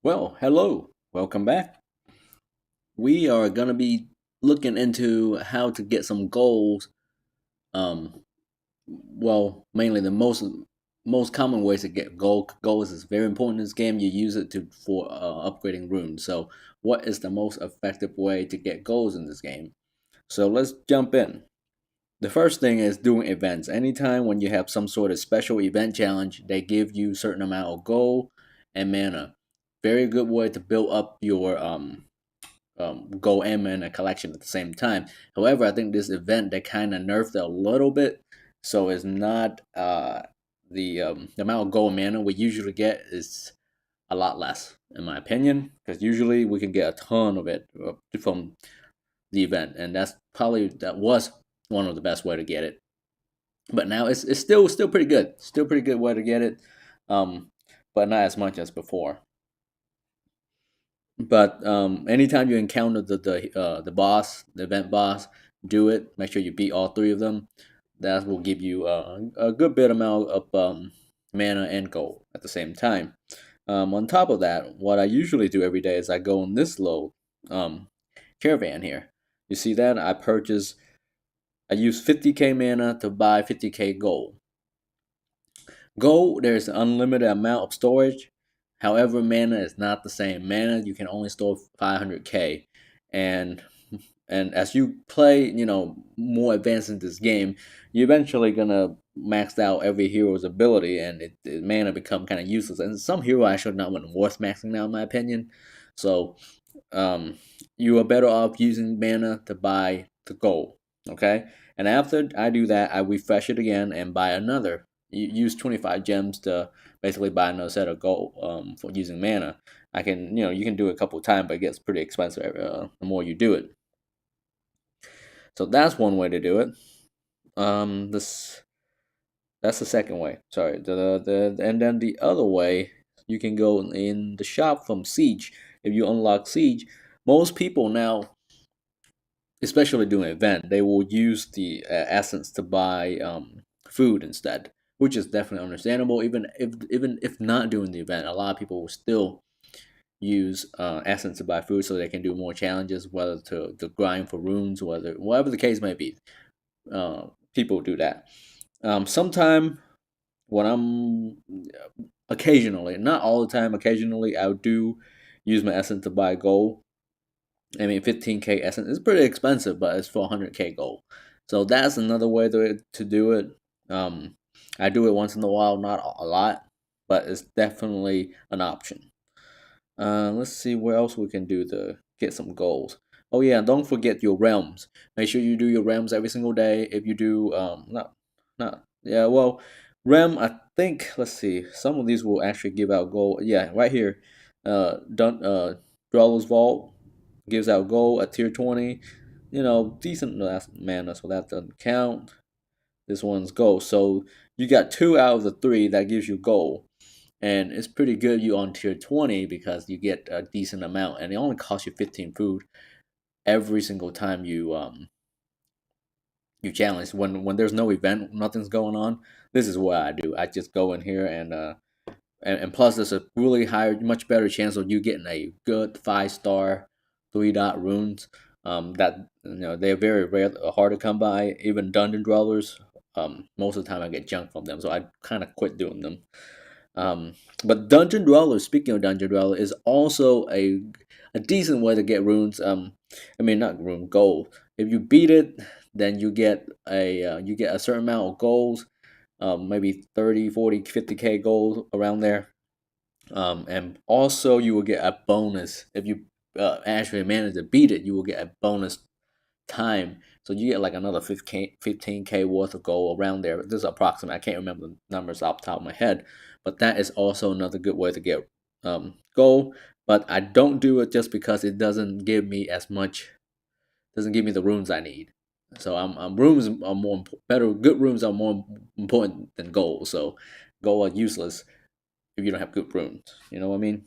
Well, hello. Welcome back. We are going to be looking into how to get some goals. Um, mainly the most common ways to get goals is very important in this game. You use it to for upgrading runes. So, what is the most effective way to get goals in this game? So, let's jump in. The first thing is doing events. Anytime when you have some sort of special event challenge, they give you a certain amount of gold and mana. Very good way to build up your gold and mana collection at the same time. However, I think this event they kind of nerfed it a little bit, so it's not the amount of gold mana we usually get is a lot less, in my opinion, because usually we can get a ton of it from the event, and that was one of the best way to get it. But now it's still pretty good, still pretty good way to get it, um, but not as much as before. But anytime you encounter the boss, the event boss, do it. Make sure you beat all three of them. That will give you a good bit amount of mana and gold at the same time. On top of that, what I usually do every day is I go in this little um, caravan here. You see that I use 50k mana to buy 50k gold. Gold, there's an unlimited amount of storage. However, mana is not the same. Mana you can only store 500k, and as you play, more advanced in this game, you're eventually gonna max out every hero's ability, and mana become kind of useless. And some hero actually not worth maxing out, in my opinion. So, you are better off using mana to buy the gold. Okay, and after I do that, I refresh it again and buy another. You use 25 gems to basically buy another set of gold for using mana. You can do it a couple of times, but it gets pretty expensive the more you do it. So that's one way to do it. This that's the second way. Sorry, and then the other way, you can go in the shop from Siege. If you unlock Siege, most people now, especially during an event, they will use the essence to buy food instead, which is definitely understandable. Even if not during the event, a lot of people will still use essence to buy food so they can do more challenges, whether to grind for runes, whatever the case may be. People do that. Sometime when I'm occasionally, not all the time, occasionally I do use my essence to buy gold. I mean, 15k essence is pretty expensive, but it's for 100k gold. So that's another way to do it. I do it once in a while, not a lot, but it's definitely an option. Let's see where else we can do to get some goals. Oh yeah, don't forget your realms. Make sure you do your realms every single day. If you do, not yeah. Well, realm. I think. Let's see. Some of these will actually give out gold. Yeah, right here. Done. Dweller's Vault gives out gold at tier 20. Decent mana, so that doesn't count. This one's gold. So you got two out of the three that gives you gold, and it's pretty good you on tier 20 because you get a decent amount, and it only costs you 15 food every single time you challenge. When there's no event, nothing's going on, this is what I do. I just go in here and plus there's a really much better chance of you getting a good 5-star 3-dot runes. That they're very rare, hard to come by. Even dungeon dwellers, most of the time I get junk from them, so I kind of quit doing them. But Dungeon Dweller, speaking of Dungeon Dweller, is also a decent way to get runes. I mean not rune gold. If you beat it, then you get a certain amount of goals, maybe 30, 40, 50k gold around there. And also you will get a bonus if you actually manage to beat it. You will get a bonus time. So you get like another 15k worth of gold around there. This is approximate. I can't remember the numbers off the top of my head, but that is also another good way to get gold. But I don't do it just because it doesn't give me as much. Doesn't give me the runes I need. So runes are more better. Good runes are more important than gold. So gold are useless if you don't have good runes. You know what I mean?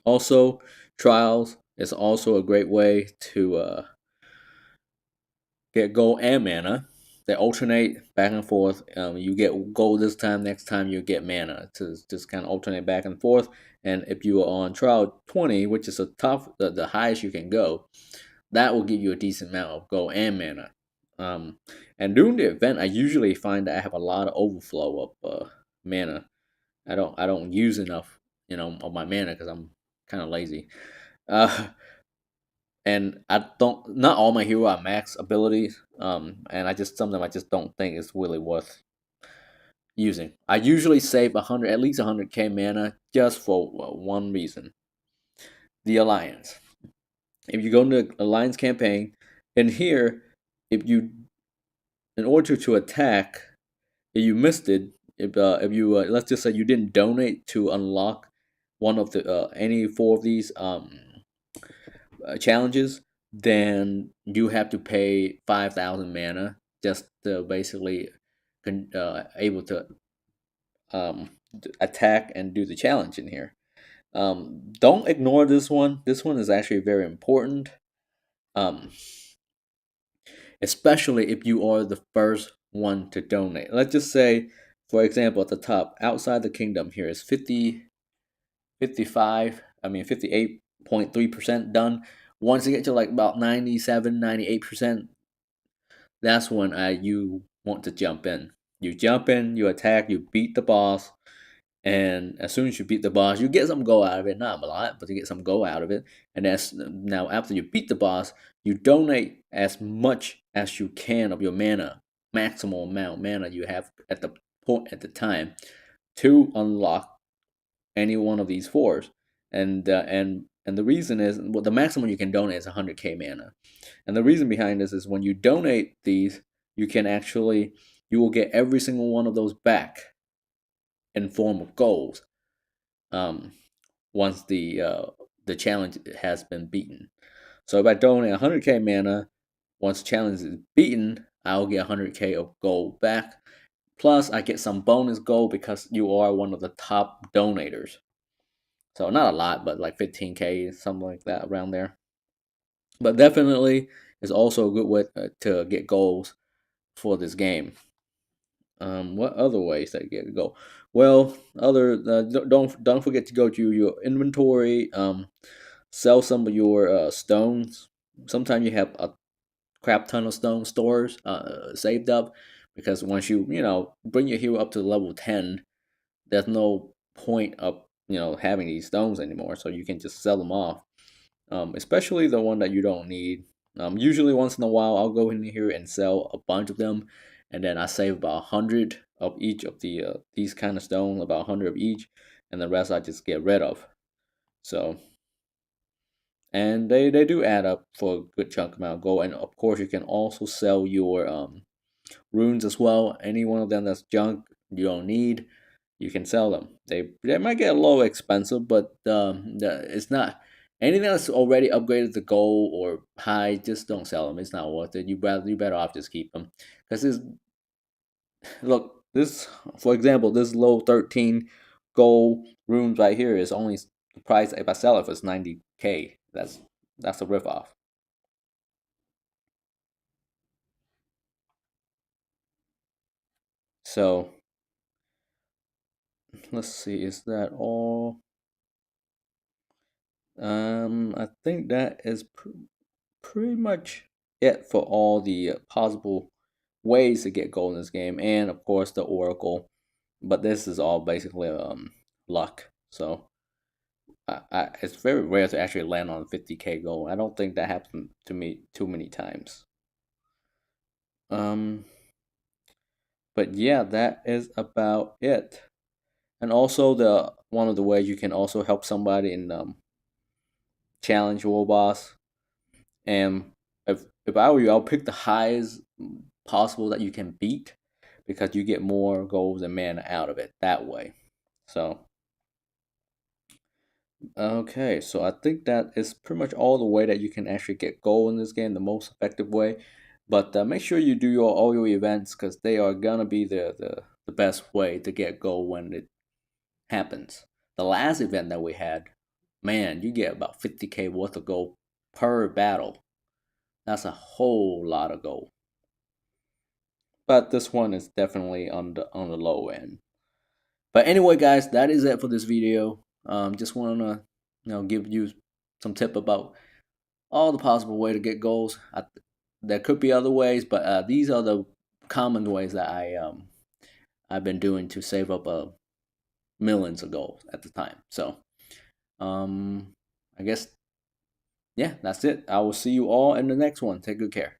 Also, trials is also a great way to get gold and mana. they alternate back and forth. You get gold this time, next time you get mana to just kind of alternate back and forth. And if you are on trial 20, which is the highest you can go, that will give you a decent amount of gold and mana. And during the event, I usually find that I have a lot of overflow of mana. I don't use enough, of my mana because I'm kind of lazy. Uh, and I don't. Not all my hero are max abilities. And some of them I just don't think is really worth using. I usually save at least 100k mana just for one reason: the alliance. If you go into alliance campaign, in here, if you in order to attack, if you missed it, if you let's just say you didn't donate to unlock one of the any four of these challenges, then you have to pay 5,000 mana just to basically able to attack and do the challenge in here. Don't ignore this one. This one is actually very important. Um, Especially if you are the first one to donate. Let's just say, for example, at the top, outside the kingdom here is 58.3% done. Once you get to like about 97, 98%, that's when you want to jump in. You jump in, you attack, you beat the boss, and as soon as you beat the boss, you get some gold out of it. Not a lot, but you get some gold out of it. And now after you beat the boss, you donate as much as you can of your mana, maximum amount of mana you have at the point at the time, to unlock any one of these fours. And the reason is, well, the maximum you can donate is 100k mana. And the reason behind this is when you donate these, you will get every single one of those back in form of gold. Um, Once the challenge has been beaten. So if I donate 100k mana, once the challenge is beaten, I'll get 100k of gold back. Plus, I get some bonus gold because you are one of the top donators. So not a lot, but like 15k, something like that around there. But definitely, it's also a good way to get goals for this game. What other ways that get gold? Well, don't forget to go to your inventory. Sell some of your stones. Sometimes you have a crap ton of stone stores saved up, because once you bring your hero up to level 10, there's no point of having these stones anymore, so you can just sell them off, especially the one that you don't need. Usually once in a while I'll go in here and sell a bunch of them, and then I save about 100 of each of these kind of stones, about 100 of each, and the rest I just get rid of. So, and they do add up for a good chunk amount of gold. And of course you can also sell your runes as well. Any one of them that's junk you don't need, you can sell them. They might get a little expensive, but it's not anything that's already upgraded to gold or high. Just don't sell them. It's not worth it. You better off just keep them, because this, for example, this low 13 gold runes right here is only the price if I sell it for 90k. That's a rip off. So let's see, is that all? I think that is pretty much it for all the possible ways to get gold in this game, and of course the Oracle. But this is all basically luck. So it's very rare to actually land on 50k gold. I don't think that happened to me too many times. Um, but yeah, that is about it. And also the one of the ways you can also help somebody in challenge world boss. And if I were you, I'll pick the highest possible that you can beat, because you get more gold and mana out of it that way. So okay, so I think that is pretty much all the way that you can actually get gold in this game, the most effective way. But make sure you do all your events, because they are gonna be the best way to get gold when it happens. The last event that we had, man, you get about 50k worth of gold per battle. That's a whole lot of gold. but this one is definitely on the low end. But anyway, guys, that is it for this video. Just want to give you some tip about all the possible way to get goals. There could be other ways, but these are the common ways that I've been doing to save up millions of goals at the time. So I guess yeah, that's it. I will see you all in the next one. Take good care.